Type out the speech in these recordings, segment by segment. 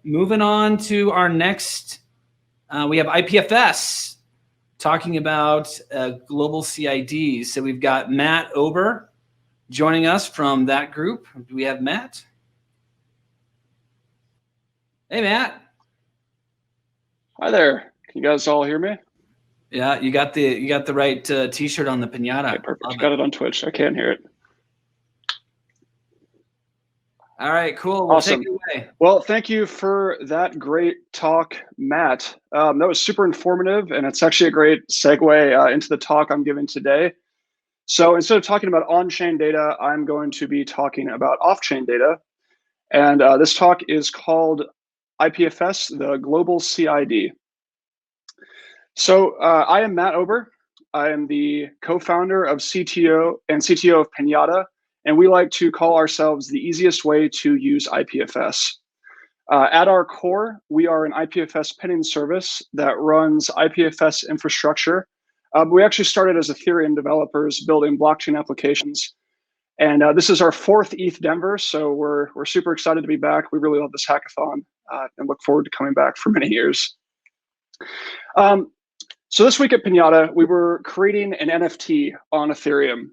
Moving on to our next, we have IPFS talking about global CID. So we've got Matt Ober joining us from that group. Do we have Matt? Hey, Matt. Hi there. Can you guys all hear me? Yeah, you got the right T-shirt on the Pinata. Okay, perfect. Got it on Twitch. I can't hear it. All right, cool. Well, awesome. Take it away. Well, thank you for that great talk, Matt. That was super informative, and it's actually a great segue into the talk I'm giving today. So instead of talking about on-chain data, I'm going to be talking about off-chain data. And this talk is called IPFS, the Global CID. So I am Matt Ober. I am the co-founder of CTO of Pinata, and we like to call ourselves the easiest way to use IPFS. At our core, we are an IPFS pinning service that runs IPFS infrastructure. We actually started as Ethereum developers building blockchain applications. And this is our fourth ETHDenver, so we're super excited to be back. We really love this hackathon and look forward to coming back for many years. So this week at Pinata, we were creating an NFT on Ethereum.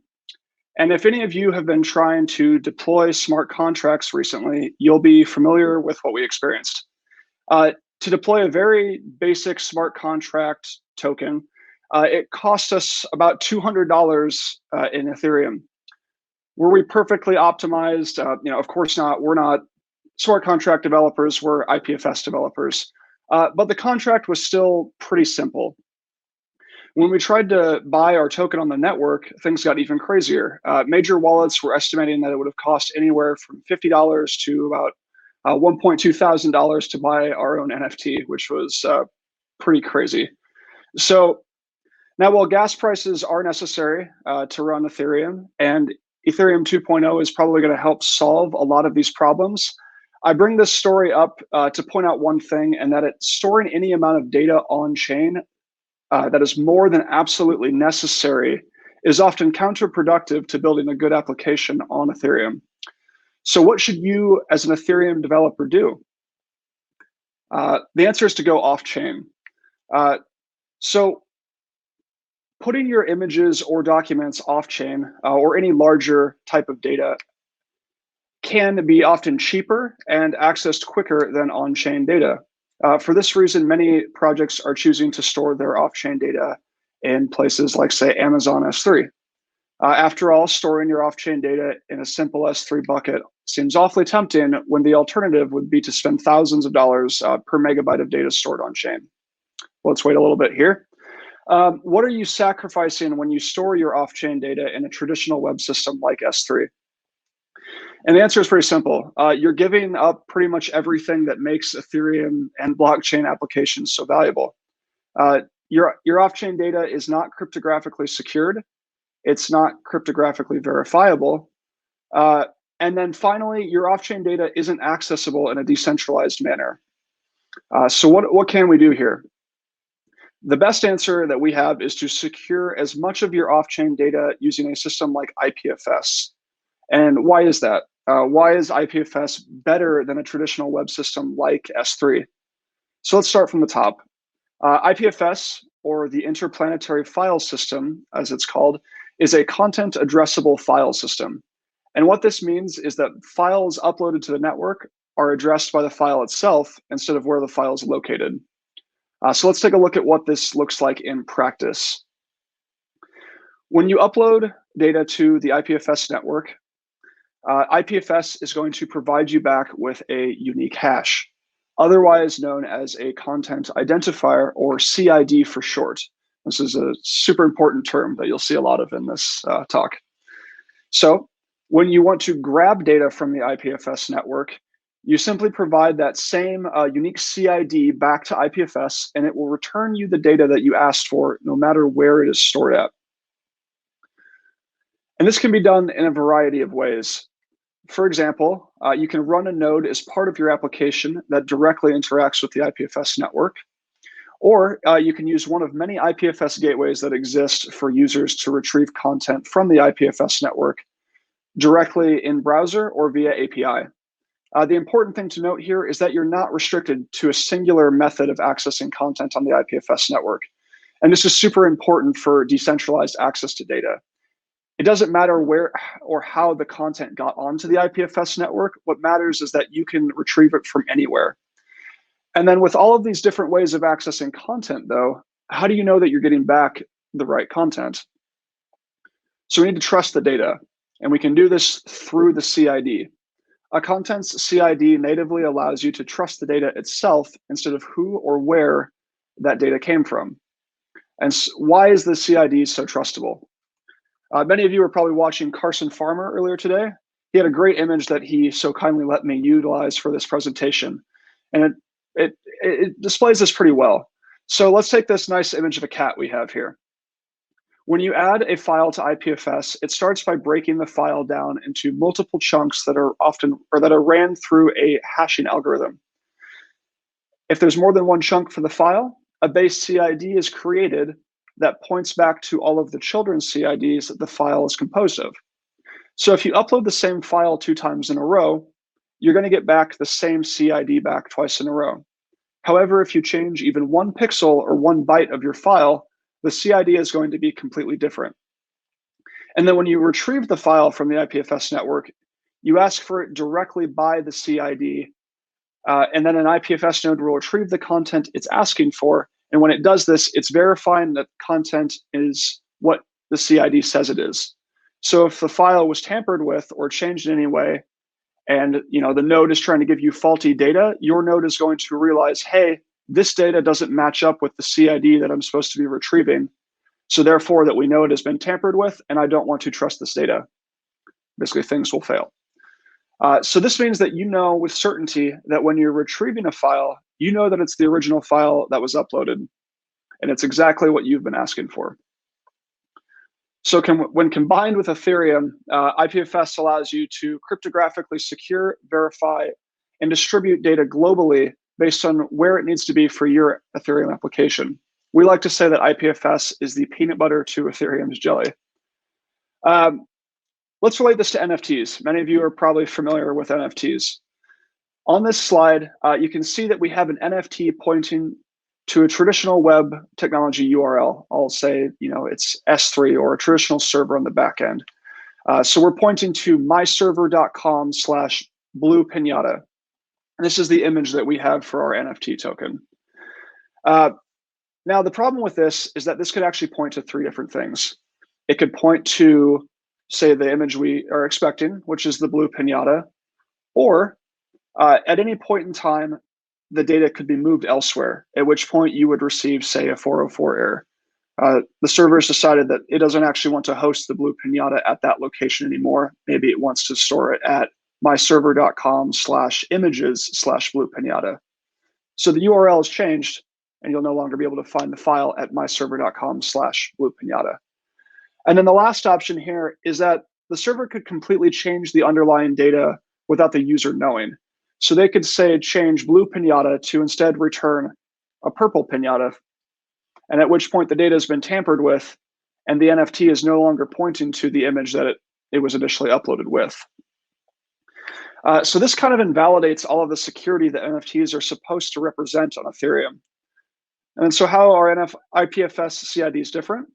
And if any of you have been trying to deploy smart contracts recently, you'll be familiar with what we experienced. To deploy a very basic smart contract token, it cost us about $200 in Ethereum. Were we perfectly optimized? Of course not. We're not smart contract developers, we're IPFS developers. But the contract was still pretty simple. When we tried to buy our token on the network, things got even crazier. Major wallets were estimating that it would have cost anywhere from $50 to about $1,200 to buy our own NFT, which was pretty crazy. So now, while gas prices are necessary to run Ethereum, and Ethereum 2.0 is probably going to help solve a lot of these problems, I bring this story up to point out one thing, and that storing any amount of data on-chain that is more than absolutely necessary is often counterproductive to building a good application on Ethereum. So what should you as an Ethereum developer do? The answer is to go off-chain. So putting your images or documents off-chain or any larger type of data can be often cheaper and accessed quicker than on-chain data. For this reason, many projects are choosing to store their off-chain data in places like, say, Amazon S3. After all, storing your off-chain data in a simple S3 bucket seems awfully tempting when the alternative would be to spend thousands of dollars per megabyte of data stored on-chain. Let's wait a little bit here. What are you sacrificing when you store your off-chain data in a traditional web system like S3? And the answer is pretty simple. You're giving up pretty much everything that makes Ethereum and blockchain applications so valuable. Your off-chain data is not cryptographically secured. It's not cryptographically verifiable. And then finally, your off-chain data isn't accessible in a decentralized manner. So what can we do here? The best answer that we have is to secure as much of your off-chain data using a system like IPFS. And why is that? Why is IPFS better than a traditional web system like S3? So let's start from the top. IPFS, or the Interplanetary File System, as it's called, is a content addressable file system. And what this means is that files uploaded to the network are addressed by the file itself instead of where the file is located. So let's take a look at what this looks like in practice. When you upload data to the IPFS network, IPFS is going to provide you back with a unique hash, otherwise known as a content identifier, or CID for short. This is a super important term that you'll see a lot of in this talk. So when you want to grab data from the IPFS network, you simply provide that same unique CID back to IPFS, and it will return you the data that you asked for, no matter where it is stored at. And this can be done in a variety of ways. For example, you can run a node as part of your application that directly interacts with the IPFS network, or you can use one of many IPFS gateways that exist for users to retrieve content from the IPFS network directly in browser or via API. The important thing to note here is that you're not restricted to a singular method of accessing content on the IPFS network. And this is super important for decentralized access to data. It doesn't matter where or how the content got onto the IPFS network. What matters is that you can retrieve it from anywhere. And then with all of these different ways of accessing content, though, how do you know that you're getting back the right content? So we need to trust the data, and we can do this through the CID. A content's CID natively allows you to trust the data itself instead of who or where that data came from. And why is the CID so trustable? Many of you were probably watching Carson Farmer earlier today. He had a great image that he so kindly let me utilize for this presentation. And it displays this pretty well. So let's take this nice image of a cat we have here. When you add a file to IPFS, it starts by breaking the file down into multiple chunks that are ran through a hashing algorithm. If there's more than one chunk for the file, a base CID is created that points back to all of the children's CIDs that the file is composed of. So if you upload the same file 2 times in a row, you're going to get back the same CID back twice in a row. However, if you change even 1 pixel or 1 byte of your file, the CID is going to be completely different. And then when you retrieve the file from the IPFS network, you ask for it directly by the CID, and then an IPFS node will retrieve the content it's asking for. And when it does this, it's verifying that content is what the CID says it is. So if the file was tampered with or changed in any way, and the node is trying to give you faulty data, your node is going to realize, hey, this data doesn't match up with the CID that I'm supposed to be retrieving. So therefore that we know it has been tampered with, and I don't want to trust this data. Basically, things will fail. So this means that you know with certainty that when you're retrieving a file, you know that it's the original file that was uploaded, and it's exactly what you've been asking for. So when combined with Ethereum, IPFS allows you to cryptographically secure, verify, and distribute data globally based on where it needs to be for your Ethereum application. We like to say that IPFS is the peanut butter to Ethereum's jelly. Let's relate this to NFTs. Many of you are probably familiar with NFTs. On this slide, you can see that we have an NFT pointing to a traditional web technology URL. I'll say, it's S3 or a traditional server on the back end. So we're pointing to myserver.com/bluepinata. And this is the image that we have for our NFT token. Now, the problem with this is that this could actually point to 3 different things. It could point to, say, the image we are expecting, which is the blue pinata, or at any point in time, the data could be moved elsewhere, at which point you would receive, say, a 404 error. The server has decided that it doesn't actually want to host the blue pinata at that location anymore. Maybe it wants to store it at myserver.com/images/bluepinata. So the URL is changed, and you'll no longer be able to find the file at myserver.com/bluepinata. And then the last option here is that the server could completely change the underlying data without the user knowing. So they could say change blue pinata to instead return a purple pinata, and at which point the data has been tampered with, and the NFT is no longer pointing to the image that it was initially uploaded with. So this kind of invalidates all of the security that NFTs are supposed to represent on Ethereum. And so how are IPFS CIDs different?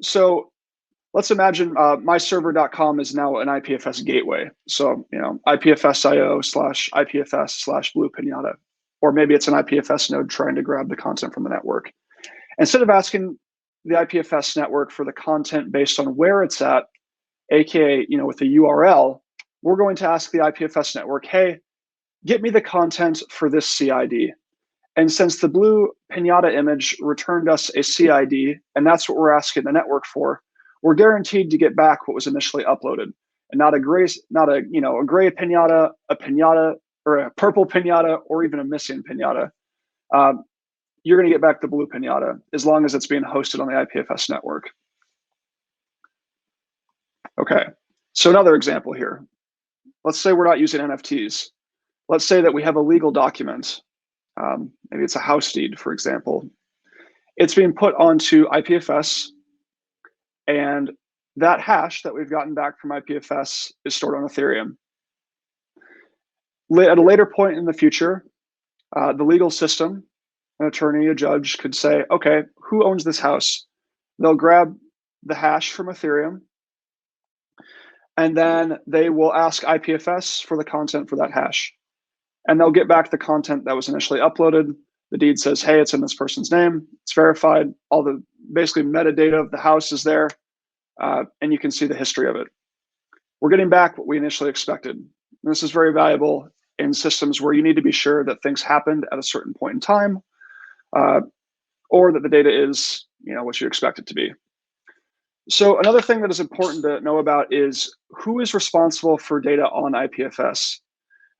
So let's imagine myserver.com is now an IPFS gateway. So, IPFS.io/IPFS/bluepinata, or maybe it's an IPFS node trying to grab the content from the network. Instead of asking the IPFS network for the content based on where it's at, aka, with the URL, we're going to ask the IPFS network, hey, get me the content for this CID. And since the blue pinata image returned us a CID, and that's what we're asking the network for, we're guaranteed to get back what was initially uploaded, and not a gray pinata, a pinata, or a purple pinata, or even a missing pinata. You're going to get back the blue pinata as long as it's being hosted on the IPFS network. Okay, so another example here. Let's say we're not using NFTs. Let's say that we have a legal document. Maybe it's a house deed, for example. It's being put onto IPFS, and that hash that we've gotten back from IPFS is stored on Ethereum. At a later point in the future, the legal system, an attorney, a judge could say, okay, who owns this house? They'll grab the hash from Ethereum, and then they will ask IPFS for the content for that hash. And they'll get back the content that was initially uploaded. The deed says, hey, it's in this person's name. It's verified. All the basically metadata of the house is there. And you can see the history of it. We're getting back what we initially expected. And this is very valuable in systems where you need to be sure that things happened at a certain point in time, or that the data is, what you expect it to be. So another thing that is important to know about is who is responsible for data on IPFS.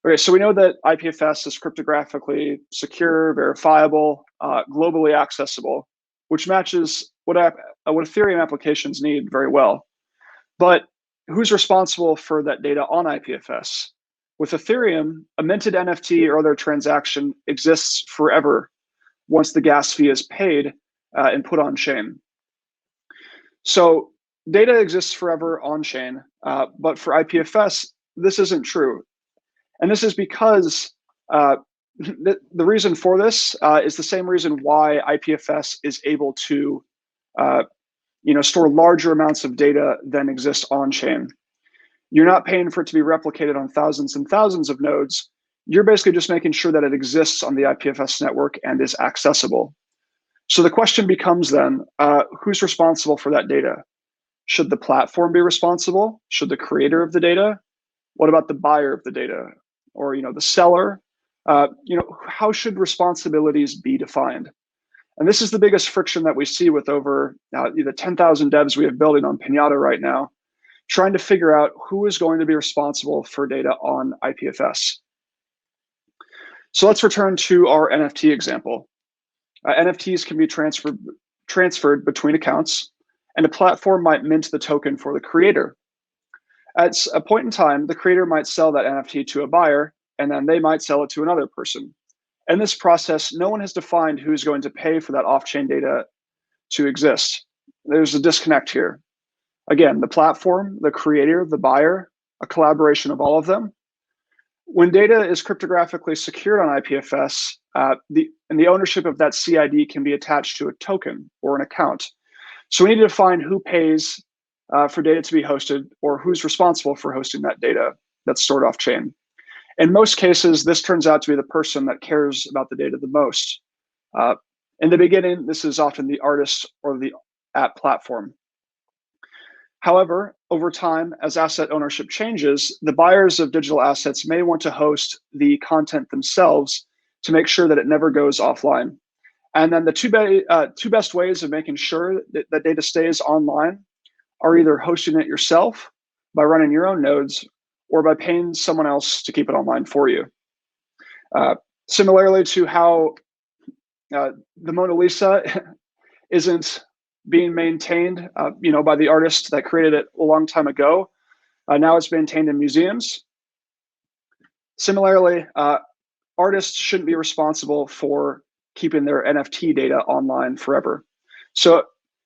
Okay, so we know that IPFS is cryptographically secure, verifiable, globally accessible, which matches what Ethereum applications need very well. But who's responsible for that data on IPFS? With Ethereum, a minted NFT or other transaction exists forever once the gas fee is paid and put on chain. So data exists forever on chain, but for IPFS, this isn't true. And this is because the reason for this is the same reason why IPFS is able to store larger amounts of data than exist on chain. You're not paying for it to be replicated on thousands and thousands of nodes. You're basically just making sure that it exists on the IPFS network and is accessible. So the question becomes then, who's responsible for that data? Should the platform be responsible? Should the creator of the data? What about the buyer of the data? Or the seller? How should responsibilities be defined? And this is the biggest friction that we see with over the 10,000 devs we have building on Pinata right now, trying to figure out who is going to be responsible for data on IPFS. So let's return to our NFT example. NFTs can be transferred between accounts, and a platform might mint the token for the creator. At a point in time, the creator might sell that NFT to a buyer, and then they might sell it to another person. In this process, no one has defined who's going to pay for that off-chain data to exist. There's a disconnect here. Again, the platform, the creator, the buyer, a collaboration of all of them. When data is cryptographically secured on IPFS, the ownership of that CID can be attached to a token or an account. So we need to define who pays for data to be hosted, or who's responsible for hosting that data that's stored off chain. In most cases, this turns out to be the person that cares about the data the most. In the beginning, this is often the artist or the app platform. However, over time, as asset ownership changes, the buyers of digital assets may want to host the content themselves to make sure that it never goes offline. And then the two best ways of making sure that data stays online are either hosting it yourself by running your own nodes, or by paying someone else to keep it online for you. Similarly to how the Mona Lisa isn't being maintained by the artist that created it a long time ago. Now it's maintained in museums. Similarly, artists shouldn't be responsible for keeping their NFT data online forever. So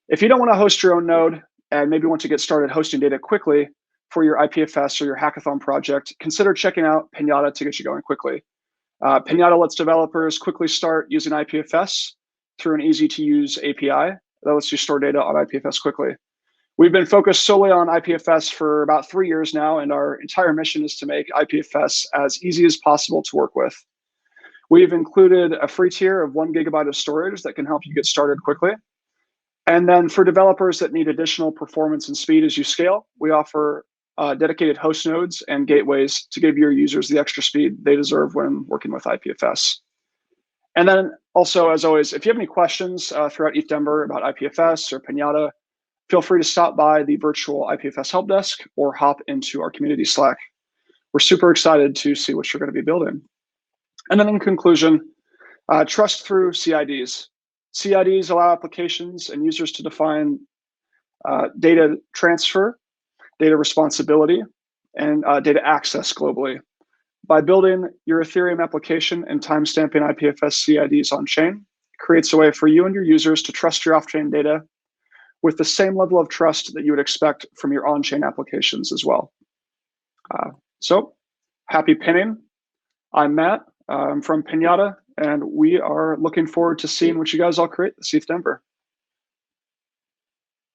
if you don't want to host your own node and maybe want to get started hosting data quickly for your IPFS or your hackathon project, consider checking out Pinata to get you going quickly. Pinata lets developers quickly start using IPFS through an easy-to-use API that lets you store data on IPFS quickly. We've been focused solely on IPFS for about 3 years now, and our entire mission is to make IPFS as easy as possible to work with. We've included a free tier of 1 GB of storage that can help you get started quickly. And then for developers that need additional performance and speed as you scale, we offer dedicated host nodes and gateways to give your users the extra speed they deserve when working with IPFS. And then also, as always, if you have any questions throughout ETHDenver about IPFS or Pinata, feel free to stop by the virtual IPFS help desk or hop into our community Slack. We're super excited to see what you're going to be building. And then in conclusion, trust through CIDs. CIDs allow applications and users to define data transfer, data responsibility, and data access globally. By building your Ethereum application and timestamping IPFS CIDs on chain, it creates a way for you and your users to trust your off-chain data with the same level of trust that you would expect from your on-chain applications as well. So happy pinning. I'm Matt. I'm from Pinata, and we are looking forward to seeing what you guys all create this ETHDenver.